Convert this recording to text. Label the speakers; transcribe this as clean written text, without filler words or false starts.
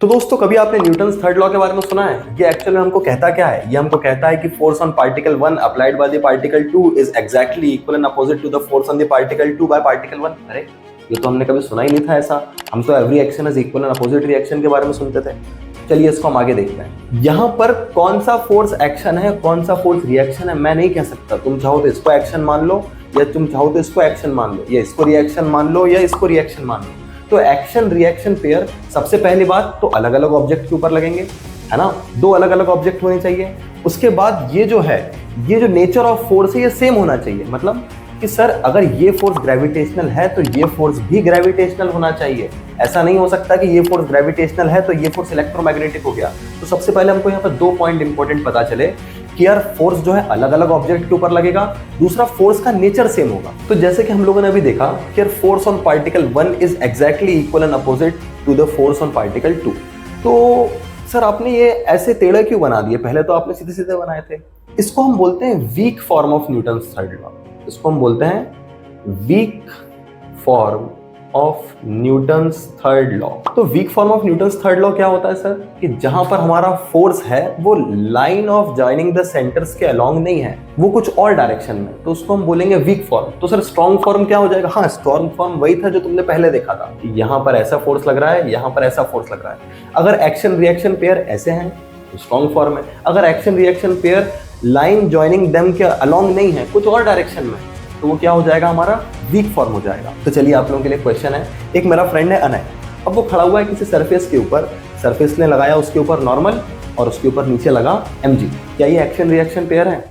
Speaker 1: तो दोस्तों कभी आपने न्यूटन्स थर्ड लॉ के बारे में सुना है? ये एक्चुअल में हमको कहता क्या है? ये हमको कहता है कि force on particle 1 applied by the particle 2 is exactly equal and opposite to the force on the particle 2 by particle 1। अरे ये तो हमने कभी सुना ही नहीं था ऐसा। हम तो every action is equal and opposite reaction के बारे में सुनते थे। चलिए इसको हम आगे देखते हैं। यहाँ पर कौन सा फोर्स एक्शन है, कौन सा फोर्स रिएक्शन है, मैं नहीं कह सकता। तुम चाहो तो इसको एक्शन मान लो, या तुम चाहो तो इसको एक्शन मान लो, या इसको रिएक्शन मान लो, या इसको रिएक्शन मान लो। तो एक्शन रिएक्शन पेयर, सबसे पहली बात तो अलग अलग ऑब्जेक्ट के ऊपर लगेंगे, है ना। दो अलग अलग ऑब्जेक्ट होने चाहिए। उसके बाद ये जो है, ये जो नेचर ऑफ फोर्स है ये सेम होना चाहिए। मतलब कि सर अगर ये फोर्स ग्रेविटेशनल है तो ये फोर्स भी ग्रेविटेशनल होना चाहिए। ऐसा नहीं हो सकता कि ये फोर्स ग्रेविटेशनल है तो ये फोर्स इलेक्ट्रोमैग्नेटिक हो गया। तो सबसे पहले हमको यहाँ पर दो पॉइंट इंपॉर्टेंट पता चले कि यार फोर्स जो है अलग अलग ऑब्जेक्ट के ऊपर लगेगा, दूसरा फोर्स का नेचर सेम होगा। तो जैसे कि हम लोगों ने अभी देखा कि यार force on particle 1 is exactly equal and opposite to the force on particle 2। तो सर आपने ये ऐसे टेढ़े क्यों बना दिए? पहले तो आपने सीधे सीधे बनाए थे। इसको हम बोलते हैं weak form of Newton's third law. इसको हम बोलते हैं weak form of Newton's third law. तो weak form of Newton's third law क्या होता है सर? कि जहां पर हमारा फोर्स है वो line of joining the centres के अलोंग नहीं है, वो कुछ और डायरेक्शन में, तो उसको हम बोलेंगे वीक फॉर्म। तो सर स्ट्रॉन्ग फॉर्म क्या हो जाएगा? हाँ, स्ट्रॉन्ग फॉर्म वही था जो तुमने पहले देखा था कि यहां पर ऐसा फोर्स लग रहा है, यहां पर ऐसा फोर्स लग रहा है। अगर एक्शन रिएक्शन पेयर ऐसे हैं तो स्ट्रॉन्ग फॉर्म है। अगर action reaction pair line joining them के अलोंग नहीं है, कुछ और डायरेक्शन में, तो वो क्या हो जाएगा? हमारा वीक फॉर्म हो जाएगा। तो चलिए आप लोगों के लिए क्वेश्चन है। एक मेरा फ्रेंड है अनय, अब वो खड़ा हुआ है किसी सरफेस के ऊपर, सरफेस ने लगाया उसके ऊपर नॉर्मल और उसके ऊपर नीचे लगा mg। क्या ये एक्शन रिएक्शन पेयर है?